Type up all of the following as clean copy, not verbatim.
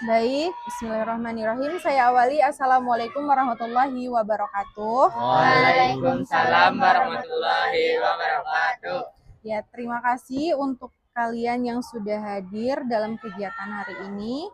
Baik, bismillahirrahmanirrahim. Saya awali. Assalamualaikum warahmatullahi wabarakatuh. Waalaikumsalam warahmatullahi wabarakatuh. Ya, terima kasih untuk kalian yang sudah hadir dalam kegiatan hari ini.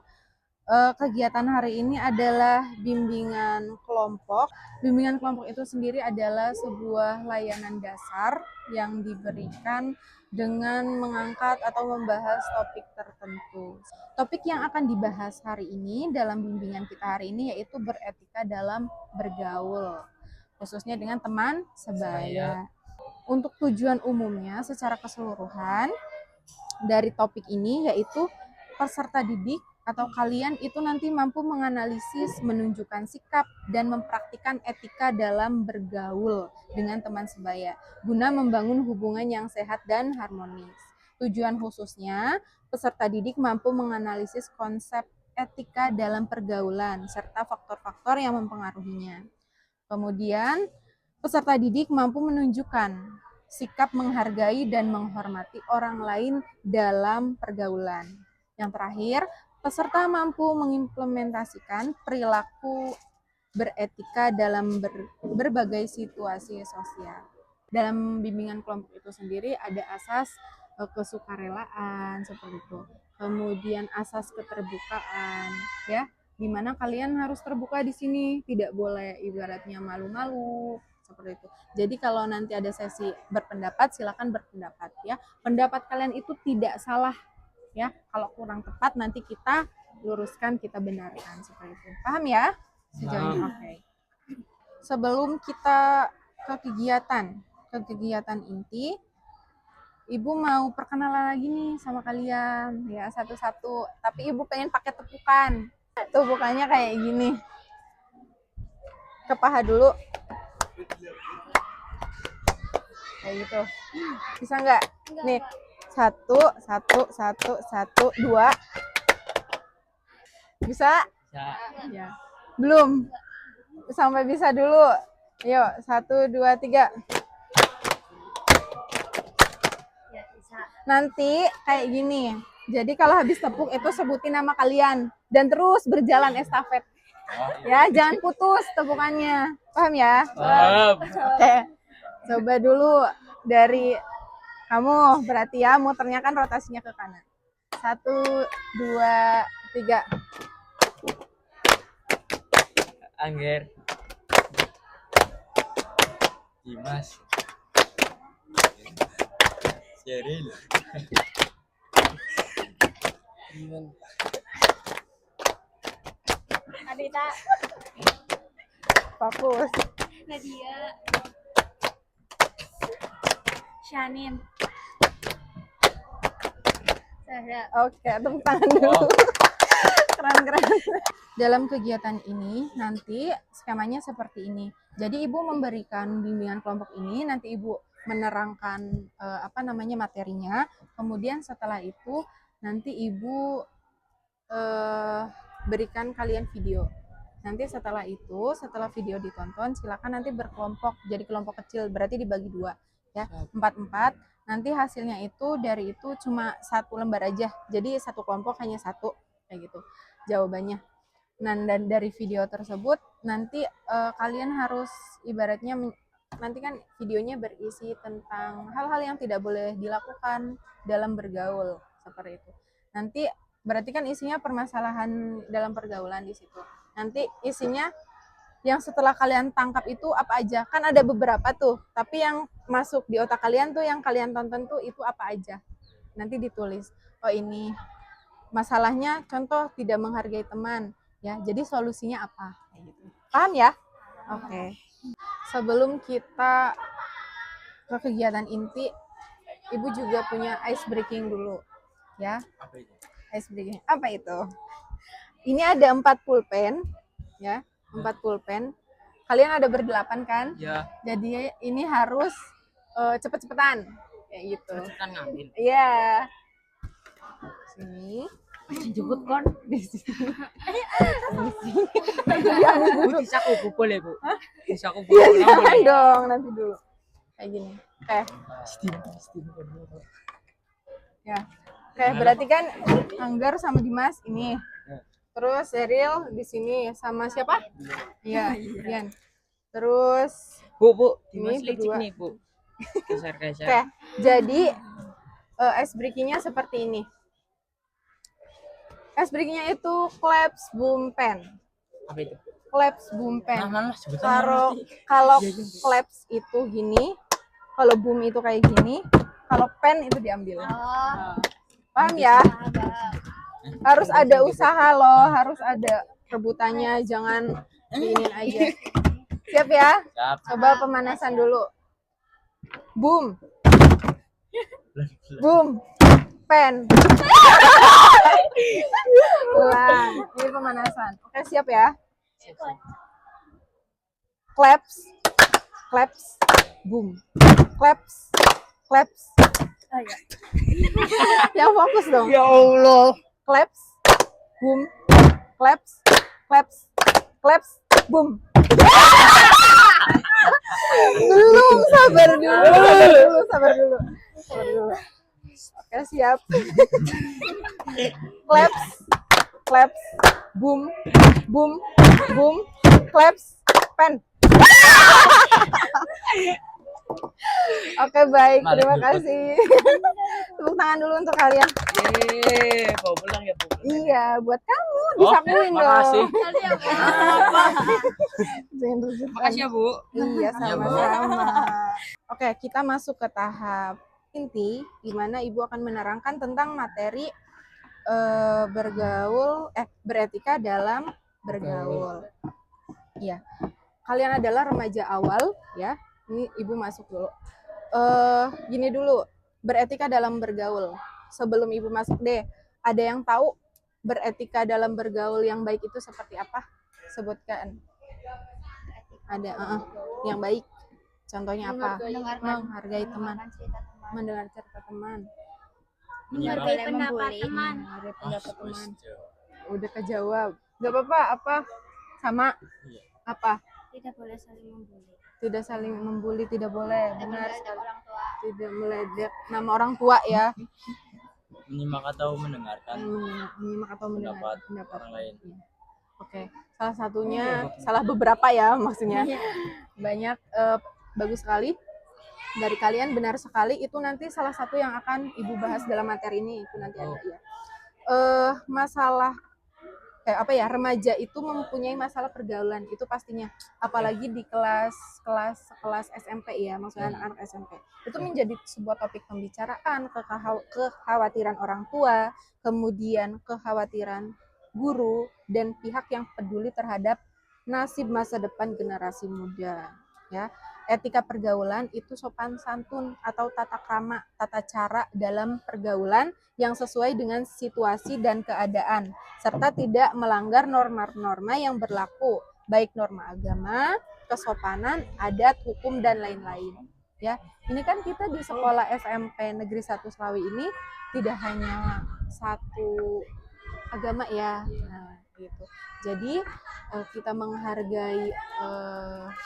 Kegiatan hari ini adalah bimbingan kelompok. Bimbingan kelompok itu sendiri adalah sebuah layanan dasar yang diberikan dengan mengangkat atau membahas topik tertentu. Topik yang akan dibahas hari ini dalam bimbingan kita hari ini yaitu beretika dalam bergaul, khususnya dengan teman sebaya. Untuk tujuan umumnya secara keseluruhan dari topik ini yaitu peserta didik atau kalian itu nanti mampu menganalisis, menunjukkan sikap, dan mempraktikkan etika dalam bergaul dengan teman sebaya, guna membangun hubungan yang sehat dan harmonis. Tujuan khususnya, peserta didik mampu menganalisis konsep etika dalam pergaulan, serta faktor-faktor yang mempengaruhinya. Kemudian, peserta didik mampu menunjukkan sikap menghargai dan menghormati orang lain dalam pergaulan. Yang terakhir, peserta mampu mengimplementasikan perilaku beretika dalam berbagai situasi sosial. Dalam bimbingan kelompok itu sendiri ada asas kesukarelaan seperti itu. Kemudian asas keterbukaan, ya, di mana kalian harus terbuka di sini, tidak boleh ibaratnya malu-malu seperti itu. Jadi kalau nanti ada sesi berpendapat, silakan berpendapat ya. Pendapat kalian itu tidak salah ya. Kalau kurang tepat nanti kita luruskan, kita benarkan seperti itu. Paham ya? Sejauh ini oke. Sebelum kita ke kegiatan inti, Ibu mau perkenalan lagi nih sama kalian ya satu-satu. Tapi Ibu pengen pakai tepukan. Tepukannya kayak gini. Ke paha dulu. Kayak gitu. Bisa nggak? Nih, satu, dua. Bisa? Ya. Belum. Sampai bisa dulu. Yuk, 1, 2, 3. Nanti kayak gini. Jadi kalau habis tepuk itu sebutin nama kalian dan terus berjalan estafet. Ya, jangan putus tepukannya. Paham ya? Paham. Oke. Coba dulu dari kamu, berarti ya muternya kan rotasinya ke kanan. 1, 2, 3. Angger. Dimas. Sheryl. Adita. Fokus. Nadia. Shanin. Zahra. Oke, tepuk tangan dulu. Keren. Dalam kegiatan ini nanti skemanya seperti ini. Jadi Ibu memberikan bimbingan kelompok ini, nanti Ibu menerangkan materinya. Kemudian setelah itu nanti Ibu berikan kalian video. Nanti setelah video ditonton, silakan nanti berkelompok, jadi kelompok kecil, berarti dibagi 2 ya, 4-4. Nanti hasilnya itu dari itu cuma 1 lembar aja, jadi satu kelompok hanya 1 kayak gitu jawabannya. Nah, dan dari video tersebut nanti kalian harus ibaratnya nanti kan videonya berisi tentang hal-hal yang tidak boleh dilakukan dalam bergaul seperti itu. Nanti berarti kan isinya permasalahan dalam pergaulan di situ. Nanti isinya yang setelah kalian tangkap itu apa aja? Kan ada beberapa tuh, tapi yang masuk di otak kalian tuh yang kalian tonton tuh itu apa aja? Nanti ditulis. Oh, ini masalahnya contoh tidak menghargai teman ya. Jadi solusinya apa? Kayak gitu. Paham ya? Oke. Sebelum kita ke kegiatan inti, Ibu juga punya ice breaking dulu ya. Ice breaking. Apa itu? Ini ada 4 pulpen ya, 4 pulpen. Kalian ada berdelapan kan? Ya. Jadi ini harus cepet-cepetan kayak gitu. Cepet-cepetan ngambil. Iya. Sini. Jemput kon. Di sini. Bu, bisa aku pukul ya, Bu? Bisa aku Iya, pukul. jangan dong, nanti dulu. Kayak gini. Oke. Ya. Oke, berarti kan Anggar sama Dimas ini. Terus Sheryl di sini sama siapa? Iya, Dian. Terus Bu, ini Dimas licik berdua. nih, Bu. Geser-geser. Oke, jadi ice breaking-nya seperti ini. Ice breaking-nya itu claps boom pen. Apa itu? Claps boom pen. Nah, sebutannya Kalau claps itu gini, kalau boom itu kayak gini, kalau pen itu diambil. Oh, Paham ya? abang. Harus ada usaha loh, harus ada rebutannya, jangan diinin aja. Siap ya? Siap. Coba pemanasan dulu. Boom. Boom. Pen. Ulang. Ini pemanasan. Oke, siap ya? Claps. Claps. Boom. Claps. Claps. Oh iya. Yang fokus dong. Ya Allah. Claps. Boom. Claps. Claps. Claps. Boom. Belum, sabar dulu. Sabar dulu. Oke, siap. Claps. Claps. Boom. Boom. Boom. Claps. Pen. Oke, baik. Malik Terima dulu. kasih. Tepuk tangan dulu untuk kalian. Bawa pulang ya, Bu. Iya, buat kamu. Disakuin dong. Makasih. Tadi apa? Makasih ya, Bu. Iya, Ya, Bu. sama-sama. Oke, kita masuk ke tahap inti, di mana Ibu akan menerangkan tentang materi beretika dalam bergaul. Iya, kalian adalah remaja awal, ya. Ini Ibu masuk dulu. Gini dulu, beretika dalam bergaul. Sebelum Ibu masuk deh, ada yang tahu beretika dalam bergaul yang baik itu seperti apa? Sebutkan. Ada yang baik. Contohnya apa? Menghargai teman, mendengar cerita teman, Menghargai pendapat teman. menghargai pendapat teman. Udah kejawab. Gak apa-apa, apa? Sama? Iya. Apa? Tidak boleh saling membuli. Tidak saling membuli, tidak boleh. Benar Tidak sekali. orang tua. Tidak meledek nama orang tua ya. Menyimak atau mendengarkan Menyimak atau mendengar pendapat orang lain. Iya. Oke, salah satunya, salah beberapa ya maksudnya. Banyak, bagus sekali. Dari kalian benar sekali, itu nanti salah satu yang akan Ibu bahas dalam materi ini, itu nanti ada ya. Masalah remaja itu mempunyai masalah pergaulan, itu pastinya. Apalagi di kelas SMP ya, maksudnya anak-anak SMP. Itu menjadi sebuah topik pembicaraan, kekhawatiran orang tua, kemudian kekhawatiran guru dan pihak yang peduli terhadap nasib masa depan generasi muda, ya. Etika pergaulan itu sopan santun atau tata krama, tata cara dalam pergaulan yang sesuai dengan situasi dan keadaan, serta tidak melanggar norma-norma yang berlaku, baik norma agama, kesopanan, adat, hukum, dan lain-lain. Ya, ini kan kita di sekolah SMP Negeri 1 Slawi ini tidak hanya satu agama ya, nah gitu. Jadi kita menghargai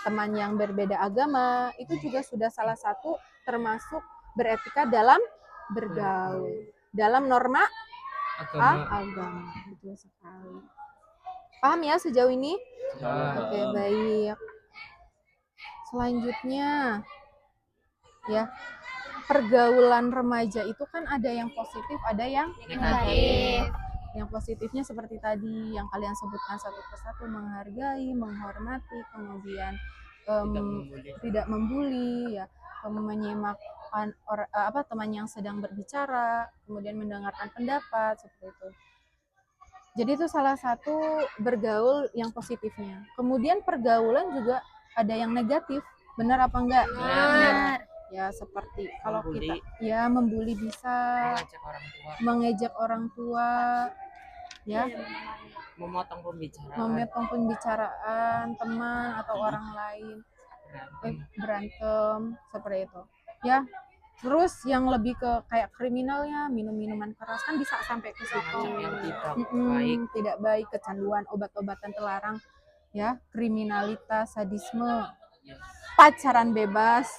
teman yang berbeda agama itu juga sudah salah satu termasuk beretika dalam bergaul, dalam norma agama. Betul sekali. Paham ya sejauh ini? Oke, baik. Selanjutnya ya, pergaulan remaja itu kan ada yang positif, ada yang Negatif. Yang positifnya seperti tadi yang kalian sebutkan satu persatu, menghargai, menghormati, kemudian tidak membuli, ya, menyimak teman yang sedang berbicara, kemudian mendengarkan pendapat seperti itu. Jadi itu salah satu bergaul yang positifnya. Kemudian pergaulan juga ada yang negatif, benar apa enggak? Benar. Ya seperti kalau Membuli. kita ya membuli bisa, mengejek orang tua, ya, Memotong pembicaraan. memotong pembicaraan teman atau orang lain, berantem seperti itu. Ya, terus yang lebih ke kayak kriminalnya, minum minuman keras kan bisa sampai ke situ. Yang tidak baik. Tidak baik, kecanduan, obat-obatan terlarang, ya, kriminalitas, sadisme, pacaran bebas,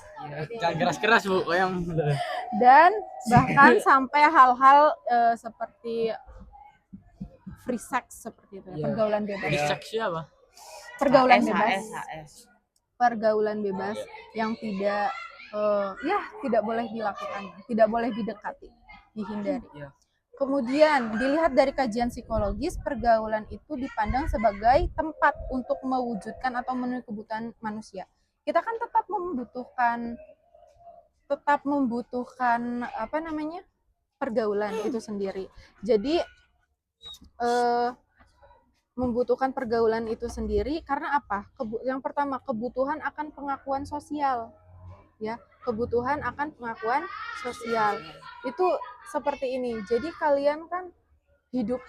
Jangan keras-keras, Bu. Yang dan bahkan sampai hal-hal seperti free sex seperti itu ya, Iya. pergaulan bebas. Di seksi apa? Pergaulan HS, bebas. HS. Pergaulan bebas yang tidak tidak boleh dilakukan, tidak boleh didekati, dihindari. Iya. Kemudian dilihat dari kajian psikologis, pergaulan itu dipandang sebagai tempat untuk mewujudkan atau memenuhi kebutuhan manusia. Kita kan tetap membutuhkan pergaulan itu sendiri. Jadi membutuhkan pergaulan itu sendiri karena apa? Yang pertama, kebutuhan akan pengakuan sosial. Ya, kebutuhan akan pengakuan sosial. Itu seperti ini. Jadi kalian kan hidup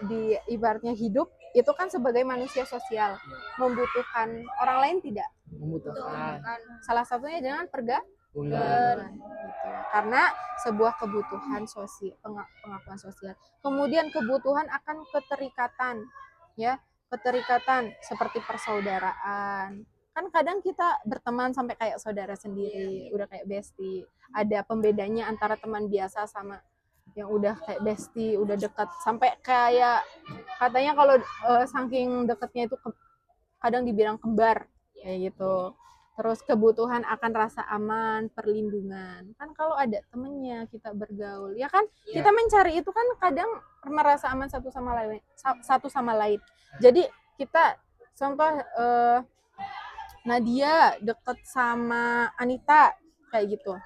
di ibaratnya hidup itu kan sebagai manusia sosial, membutuhkan orang lain tidak? Membutuhkan. Salah satunya jangan Bulan. gitu. Karena sebuah kebutuhan sosial, pengakuan sosial. Kemudian kebutuhan akan keterikatan, ya, keterikatan seperti persaudaraan. Kan kadang kita berteman sampai kayak saudara sendiri, udah kayak bestie. Ada pembedanya antara teman biasa sama yang udah kayak bestie, udah dekat sampai kayak katanya kalau saking dekatnya itu kadang dibilang kembar kayak gitu. Terus kebutuhan akan rasa aman, perlindungan. Kan kalau ada temennya kita bergaul, ya kan? Iya. Kita mencari itu kan kadang merasa aman satu sama lain. Jadi kita contoh Nadia deket sama Anita kayak gitu.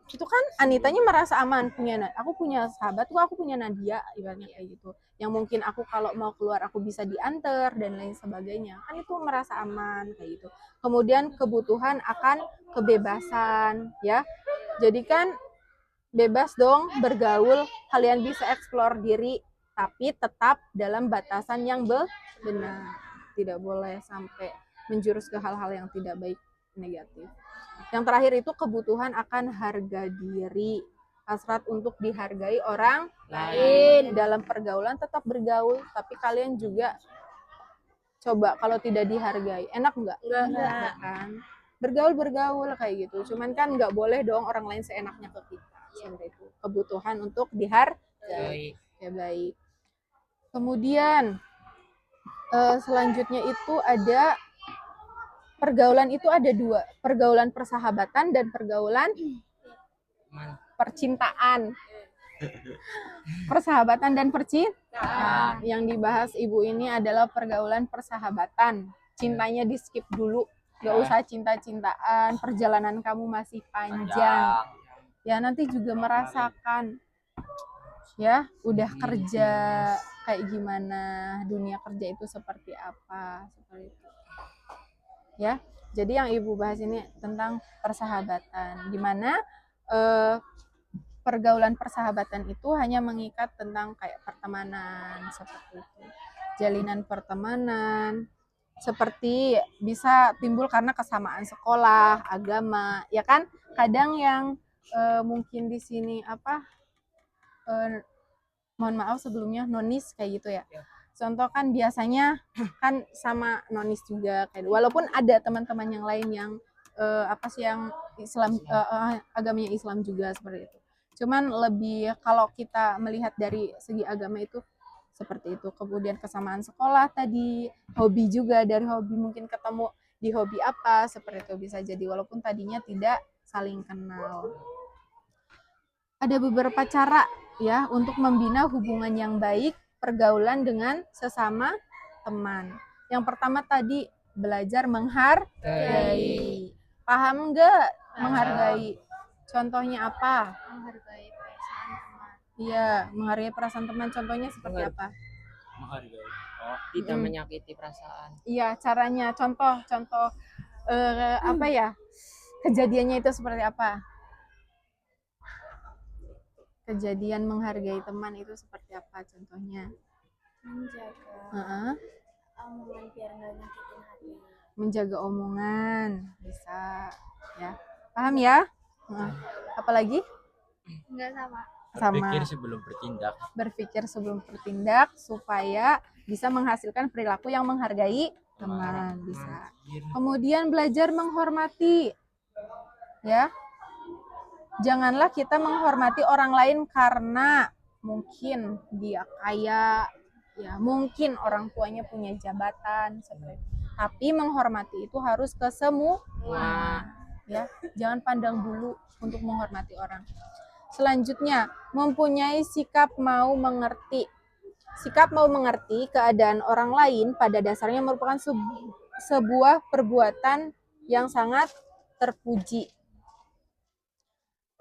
Itu kan Anitanya merasa aman aku punya sahabat tuh, aku punya Nadia ibaratnya kayak gitu. Yang mungkin aku kalau mau keluar aku bisa diantar dan lain sebagainya. Kan itu merasa aman kayak gitu. Kemudian kebutuhan akan kebebasan, ya. Jadi kan bebas dong bergaul, kalian bisa eksplor diri tapi tetap dalam batasan yang benar. Tidak boleh sampai menjurus ke hal-hal yang tidak baik, negatif. Yang terakhir itu kebutuhan akan harga diri, hasrat untuk dihargai orang lain. Dalam pergaulan tetap bergaul, tapi kalian juga coba kalau tidak dihargai, enak nggak? Enggak kan? Bergaul kayak gitu. Cuman kan nggak boleh dong orang lain seenaknya ke kita. Seperti itu. Kebutuhan untuk dihargai. Ya baik. Kemudian selanjutnya itu ada pergaulan itu ada dua, pergaulan persahabatan dan pergaulan percintaan. Persahabatan dan percintaan. Yang dibahas ibu ini adalah pergaulan persahabatan. Cintanya di skip dulu, gak usah cinta-cintaan, perjalanan kamu masih panjang. Ya nanti juga merasakan, ya udah kerja kayak gimana, dunia kerja itu seperti apa, seperti itu. Ya, jadi yang ibu bahas ini tentang persahabatan, di mana pergaulan persahabatan itu hanya mengikat tentang kayak pertemanan seperti itu, jalinan pertemanan, seperti bisa timbul karena kesamaan sekolah, agama, ya kan? Kadang yang mungkin di sini mohon maaf sebelumnya nonis kayak gitu ya. Contoh kan biasanya kan sama nonis juga kayak walaupun ada teman-teman yang lain yang yang Islam agamanya Islam juga seperti itu. Cuman lebih kalau kita melihat dari segi agama itu seperti itu. Kemudian kesamaan sekolah tadi, hobi juga, dari hobi mungkin ketemu di hobi apa seperti itu bisa jadi walaupun tadinya tidak saling kenal. Ada beberapa cara ya untuk membina hubungan yang baik, pergaulan dengan sesama teman. Yang pertama tadi belajar menghargai. Paham nggak menghargai? Contohnya apa? Menghargai perasaan teman. Iya, menghargai perasaan teman. Contohnya seperti apa? Menghargai. Tidak menyakiti perasaan. Iya, caranya. Contoh kejadiannya itu seperti apa? Kejadian menghargai teman itu seperti apa contohnya? Menjaga omongan biar nggak nyakitin hati. Menjaga omongan bisa ya, paham ya? Apalagi? Enggak sama. Berpikir sebelum bertindak supaya bisa menghasilkan perilaku yang menghargai teman bisa. Kemudian belajar menghormati ya. Janganlah kita menghormati orang lain karena mungkin dia kaya, ya mungkin orang tuanya punya jabatan seperti itu. Tapi menghormati itu harus ke semua, ya. Jangan pandang bulu untuk menghormati orang. Selanjutnya, mempunyai sikap mau mengerti. Sikap mau mengerti keadaan orang lain pada dasarnya merupakan sebuah perbuatan yang sangat terpuji.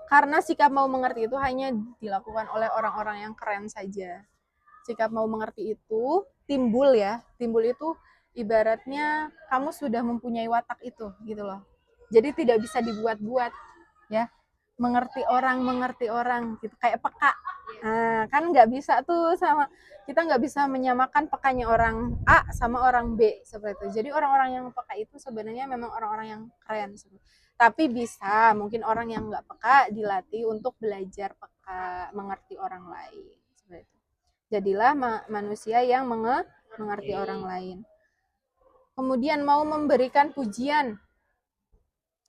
Karena sikap mau mengerti itu hanya dilakukan oleh orang-orang yang keren saja. Sikap mau mengerti itu timbul itu ibaratnya kamu sudah mempunyai watak itu gitu loh. Jadi tidak bisa dibuat-buat, ya. Mengerti orang gitu, kayak peka. Nah, kan nggak bisa tuh kita nggak bisa menyamakan pekanya orang A sama orang B seperti itu. Jadi orang-orang yang peka itu sebenarnya memang orang-orang yang keren. Tapi bisa mungkin orang yang nggak peka dilatih untuk belajar peka, mengerti orang lain seperti itu. Jadilah manusia yang mengerti orang lain. Kemudian mau memberikan pujian.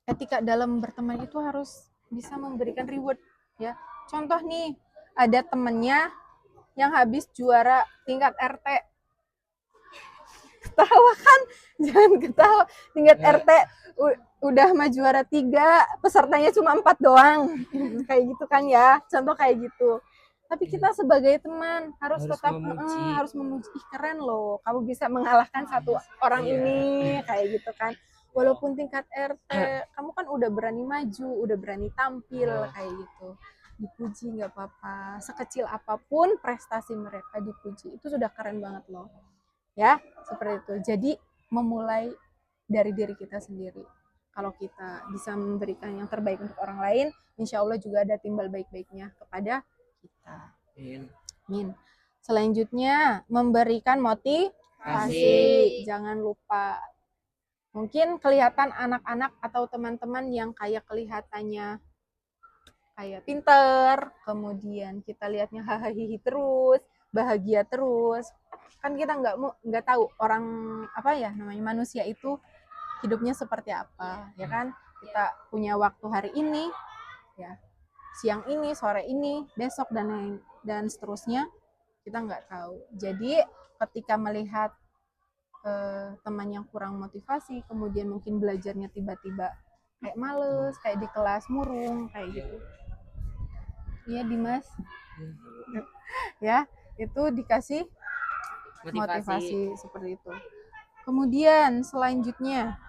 Ketika dalam berteman itu harus bisa memberikan reward, ya. Contoh nih, ada temennya yang habis juara tingkat RT. Ketawa kan? Jangan ketawa. Tingkat RT udah mah juara 3, pesertanya cuma 4 doang. Kayak gitu kan ya. Contoh kayak gitu. Tapi kita sebagai teman harus tetap memuji. Harus memuji. Ih, keren loh, kamu bisa mengalahkan satu orang ini, kayak gitu kan. Walaupun tingkat RT, kamu kan udah berani maju, udah berani tampil, kayak gitu. Dipuji nggak apa-apa. Sekecil apapun prestasi mereka dipuji, itu sudah keren banget loh. Ya, seperti itu. Jadi memulai dari diri kita sendiri. Kalau kita bisa memberikan yang terbaik untuk orang lain, insya Allah juga ada timbal baik-baiknya kepada kita. Amin. Selanjutnya, memberikan motivasi. Jangan lupa. Mungkin kelihatan anak-anak atau teman-teman yang kayak kelihatannya kayak pinter, kemudian kita lihatnya hahaha terus, bahagia terus. Kan kita nggak tahu orang manusia itu hidupnya seperti apa, ya kan? Kita punya waktu hari ini, ya, siang ini, sore ini, besok dan seterusnya kita nggak tahu. Jadi ketika melihat teman yang kurang motivasi, kemudian mungkin belajarnya tiba-tiba kayak males, kayak di kelas murung, kayak gitu. Iya Dimas, ya itu dikasih motivasi seperti itu. Kemudian selanjutnya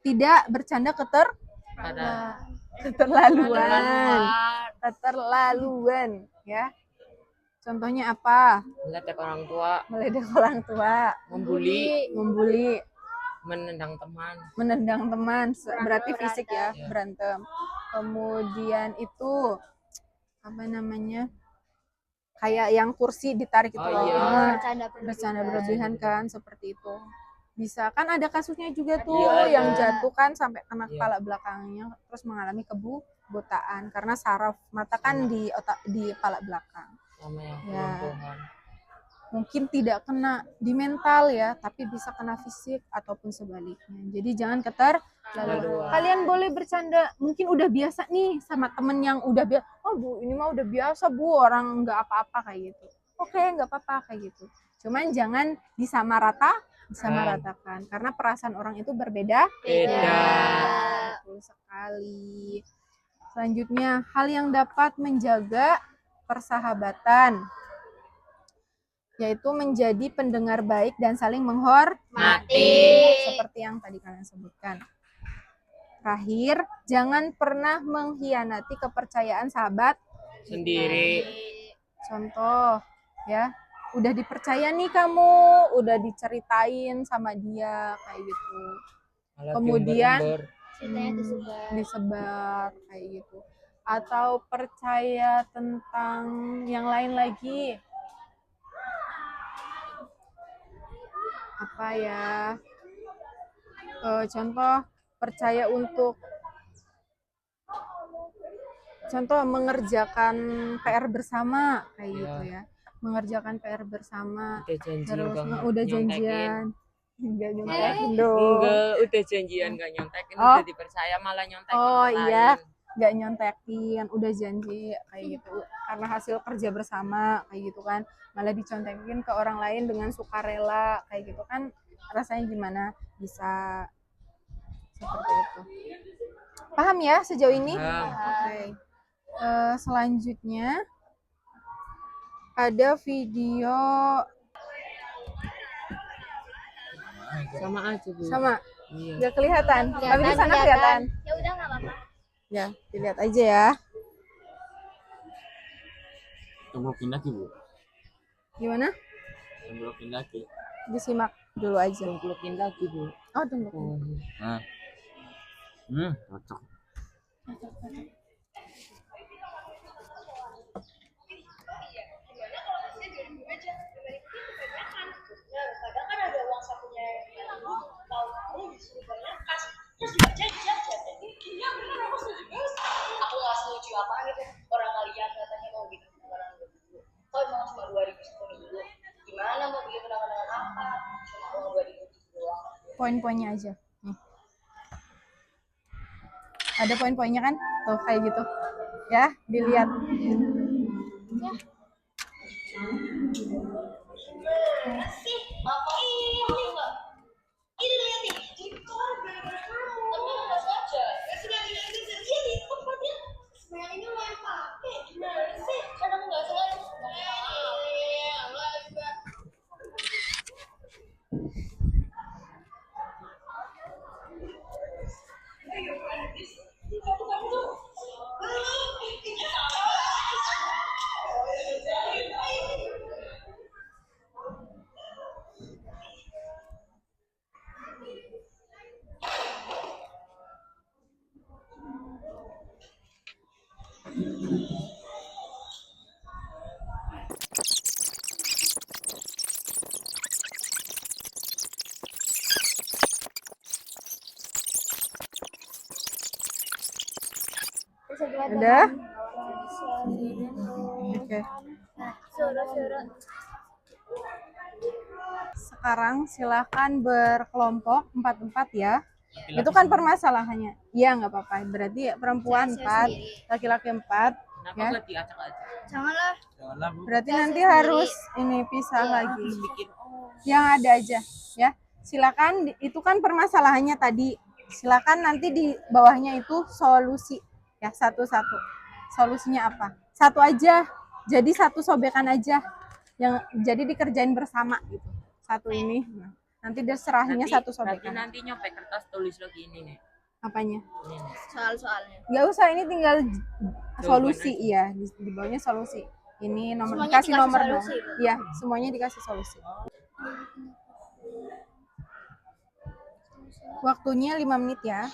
tidak bercanda keterlaluan, ya. Contohnya apa? Meledek orang tua, membuli, menendang teman, berarti fisik ya, berantem. Kemudian itu kayak yang kursi ditarik itu bercanda berlebihan kan, seperti itu. Bisa kan, ada kasusnya juga tuh yang jatuh kan sampai kena kepala belakangnya, terus mengalami kebutaan karena saraf mata kan di kepala belakang. Ya, mungkin tidak kena di mental ya, tapi bisa kena fisik ataupun sebaliknya. Jadi jangan keterlaluan. Kalian boleh bercanda, mungkin udah biasa nih sama temen yang udah biasa. Oh Bu, ini mah udah biasa Bu, orang nggak apa-apa kayak gitu. Oke, nggak apa-apa kayak gitu. Cuman jangan disamaratakan, karena perasaan orang itu berbeda. Betul sekali. Selanjutnya, hal yang dapat menjaga persahabatan, yaitu menjadi pendengar baik dan saling menghormati, seperti yang tadi kalian sebutkan. Terakhir, jangan pernah mengkhianati kepercayaan sahabat sendiri. Contoh, ya, udah dipercaya nih kamu, udah diceritain sama dia kayak gitu. Kemudian disebar kayak gitu. Atau percaya tentang yang lain lagi. Apa ya? Contoh percaya mengerjakan PR bersama kayak gitu ya. Mengerjakan PR bersama. Udah janjian. Enggak nyontekin dong. Enggak, udah janjian enggak nyontekin, udah dipercaya malah nyontekin. Oh iya. nggak nyontekin, udah janji kayak gitu karena hasil kerja bersama kayak gitu kan, malah dicontekin ke orang lain dengan sukarela kayak gitu kan, rasanya gimana bisa seperti itu. Paham ya sejauh ini? Oke. Selanjutnya ada video Sama aja, Bu. sama. Iya. Nggak kelihatan. Tapi di sana kelihatan. Ya udah nggak apa-apa. Ya, dilihat aja ya. Tumbukin lagi, Bu. Gimana? Tumbukin lagi. Disimak dulu aja. Tumplukin lagi, Bu. Oh, tunggu. Nah. Cocok. Kadang kan ada uang sakunya yang tahu kamu disuruh banyak kas terus juga janjian jadi iya bener aku setuju guys aku nggak setuju apa gitu orang kalian katanya mau bikin barang dulu kok emang cuma 2.000 dulu gimana mau bikin kenangan apa cuma uang 2.000 doang Poin-poinnya aja. Nih. Ada poin-poinnya kan? Tuh kayak gitu. Ya, dilihat. sih apa ini mbak ini lihat nih jadi keluar gara-gara kamu tapi nggak saja ya sudah tidak dia di tempatnya sebenarnya ini main pakai gimana sih kadang nggak sengaja Udah? Oke. Suruh. Sekarang silakan berkelompok 4-4 ya. Itu kan permasalahannya. Iya, nggak apa-apa. Berarti perempuan 4, laki-laki 4. Kenapa Ya. nggak diacak aja? Janganlah. Janganlah, Bu. Berarti nanti harus ini pisah lagi. Yang ada aja ya. Silakan itu kan permasalahannya tadi. Silakan nanti di bawahnya itu solusi ya, satu-satu. Solusinya apa? Satu aja. Jadi satu sobekan aja. Yang jadi dikerjain bersama gitu. Satu ini. Nah, nanti dia serahinnya satu sobekan. Nanti nyopek kertas tulis lagi ini nih. Apanya? Ini nih. Soal-soalnya. Nggak usah, ini tinggal solusi. Jawaban Iya, di bawahnya solusi. Ini nomor Semuanya dikasih dikasih nomor solusi. dong. Iya, semuanya dikasih solusi. Waktunya 5 menit ya.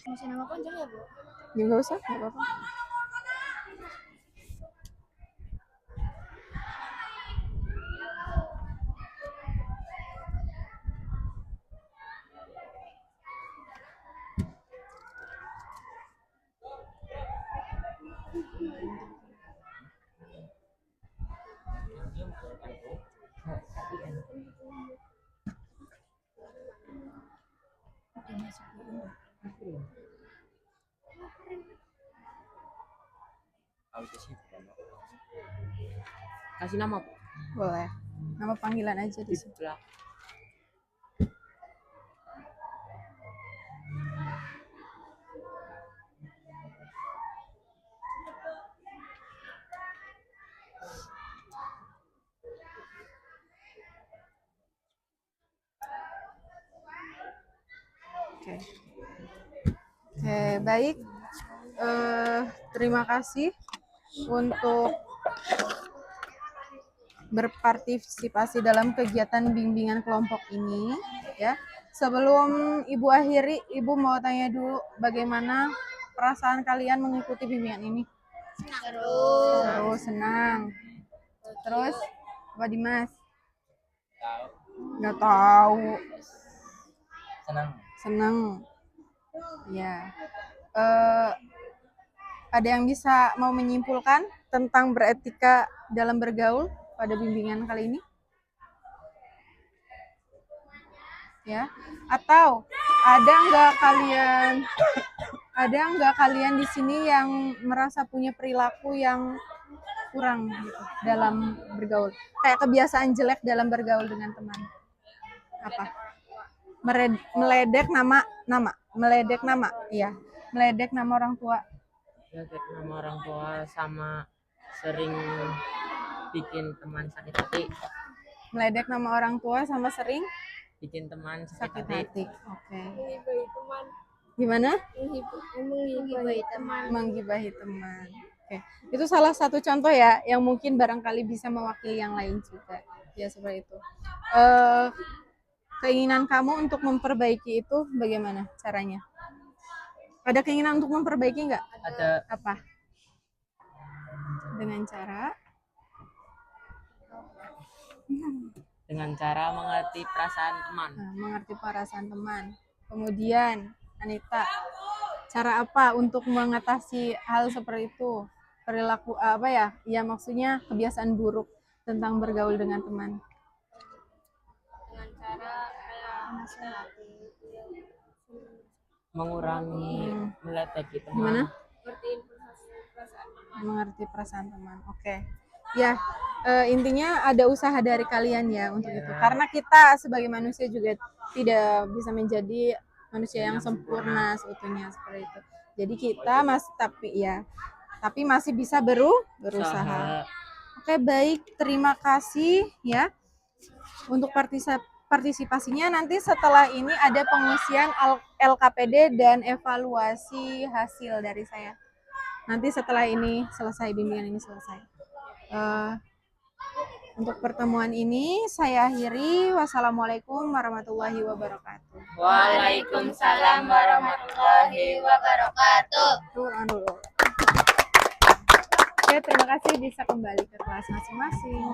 Masih nama panjang ya, Bu? Ya nggak usah, nggak apa-apa. Kasih nama Pak. Boleh. Nama panggilan aja di sini. Ibla. Oke. Oke, baik. Terima kasih untuk berpartisipasi dalam kegiatan bimbingan kelompok ini, ya. Sebelum Ibu akhiri, Ibu mau tanya dulu bagaimana perasaan kalian mengikuti bimbingan ini? Terus senang. Terus apa Dimas? Nggak tahu. Senang. Ya. Ada yang bisa mau menyimpulkan tentang beretika dalam bergaul pada bimbingan kali ini? Ya. Atau ada nggak kalian di sini yang merasa punya perilaku yang kurang gitu dalam bergaul? Kayak kebiasaan jelek dalam bergaul dengan teman. Apa? Meledek nama, iya. Meledek nama orang tua. Meledek nama orang tua sama sering bikin teman sakit hati. Meledek nama orang tua sama sering Bikin teman sakit sakit hati. hati. Oke. Menggibahi teman. Gimana? Menggibahi teman. Menggibahi teman. Oke. Itu salah satu contoh ya yang mungkin barangkali bisa mewakili yang lain juga. Ya seperti itu. Keinginan kamu untuk memperbaiki itu bagaimana caranya? Ada keinginan untuk memperbaiki nggak? Ada. Apa? Dengan cara mengerti perasaan teman. mengerti perasaan teman. Kemudian, Anita, cara apa untuk mengatasi hal seperti itu? Perilaku apa ya? Ya maksudnya kebiasaan buruk tentang bergaul dengan teman. Dengan cara kayak Mengurangi meledeki teman. Gimana? ngertiin perasaan teman. Mengerti perasaan teman. Oke. Ya, intinya ada usaha dari kalian ya untuk itu. Karena kita sebagai manusia juga tidak bisa menjadi manusia yang sempurna seutuhnya seperti itu. Jadi kita tapi masih bisa berusaha. Oke, baik. Terima kasih ya untuk partisipasinya. Nanti setelah ini ada pengisian LKPD dan evaluasi hasil dari saya. Nanti setelah ini selesai, bimbingan ini selesai. Untuk pertemuan ini saya akhiri. Wassalamualaikum warahmatullahi wabarakatuh. Waalaikumsalam warahmatullahi wabarakatuh. Turun dulu. Oke, terima kasih bisa kembali ke kelas masing-masing.